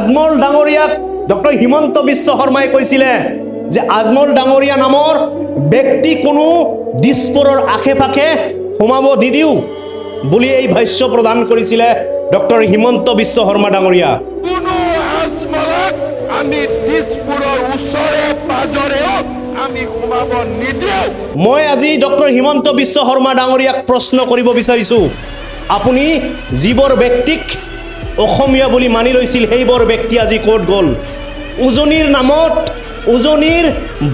আজমল ডাঙৰীয়াক ডক্টৰ হিমন্ত বিশ্ব শৰ্মাই কৈছিলে যে আজমল ডাঙৰীয়া নামৰ ব্যক্তি কোনো দিছপুৰৰ আশে পাশে সোমাব নিদিও বুলি এই ভাষ্য প্ৰদান কৰিছিলে ডক্টৰ হিমন্ত বিশ্ব শৰ্মা ডাঙৰীয়া। কোনো আজমলক আমি দিছপুৰৰ ওচৰে পাজৰেও আমি সোমাব নিদিও। মই আজি ডক্টৰ হিমন্ত বিশ্ব শৰ্মা ডাঙৰীয়াক প্ৰশ্ন কৰিব বিচাৰিছোঁ, আপুনি যিবোৰ ব্যক্তিক অসমীয়া বুলি মানি লৈছিল সেইবোৰ ব্যক্তি আজি ক'ত গ'ল? উজনিৰ নামত, উজনিৰ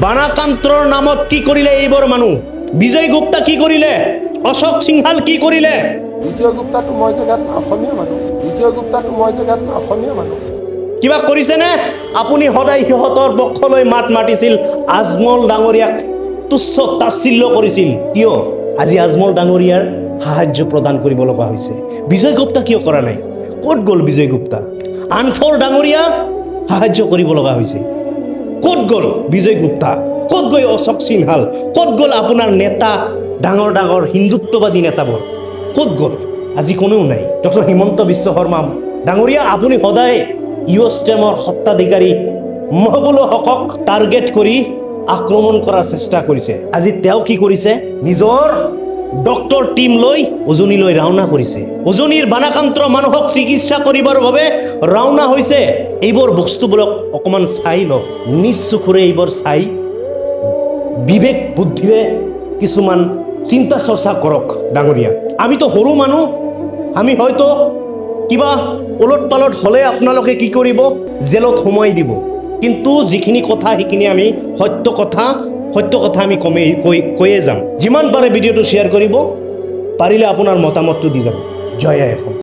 বানাকান্তৰ নামত কি কৰিলে এইবোৰ মানুহ? বিজয় গুপ্তা কি কৰিলে? অশোক সিংহাল কি কৰিলে? বিজয় গুপ্তাটো মই জেগাত অসমীয়া মানুহ, বিজয় গুপ্তাটো মই জেগাত অসমীয়া মানুহ। কিবা কৰিছেনে? আপুনি সদায় সিহঁতৰ পক্ষলৈ মাত মাতিছিল, আজমল ডাঙৰীয়াক তুচ্ছ তাচ্ছিল্য কৰিছিল। কিয় আজি আজমল ডাঙৰীয়াৰ সাহায্য প্ৰদান কৰিব লগা হৈছে? বিজয় গুপ্তা কিয় কৰা নাই? ক'ত গ'ল বিজয় গুপ্তা? আনফৰ ডাঙৰীয়া সাহায্য কৰিব লগা হৈছে। ক'ত গ'ল বিজয় গুপ্তা? ক'ত গৈ অশোক সিংহাল? ক'ত গ'ল আপোনাৰ নেতা, ডাঙৰ ডাঙৰ হিন্দুত্ববাদী নেতাবোৰ? ক'ত গ'ল? আজি কোনেও নাই। ডক্টৰ হিমন্ত বিশ্ব শৰ্মা ডাঙৰীয়া, আপুনি সদায় ইউএছটেমৰ সত্তাধিকাৰী মহবুল হকক টাৰ্গেট কৰি আক্ৰমণ কৰাৰ চেষ্টা কৰিছে। আজি তেওঁ কি কৰিছে? নিজৰ ডক্টৰ টিম লৈ উজনিলৈ ৰাওনা কৰিছে। উজনিৰ বানাকান্তৰ মানুহক চিকিৎসা কৰিবৰ বাবে ৰাওনা হৈছে। এইবোৰ বস্তুবোৰক অকণমান চাই লওক, নিজ চকুৰে এইবোৰ চাই বিবেক বুদ্ধিৰে কিছুমান চিন্তা চৰ্চা কৰক ডাঙৰীয়া। আমিতো সৰু মানুহ, আমি হয়তো কিবা ওলট পালট হ'লে আপোনালোকে কি কৰিব? জেলত সোমাই দিব। কিন্তু যিখিনি কথা সেইখিনি আমি সত্য কথা আমি কৈয়ে যাম। যিমান পাৰে ভিডিঅ'টো শ্বেয়াৰ কৰিব, পাৰিলে আপোনাৰ মতামতটো দি যাব। জয় আই অসম।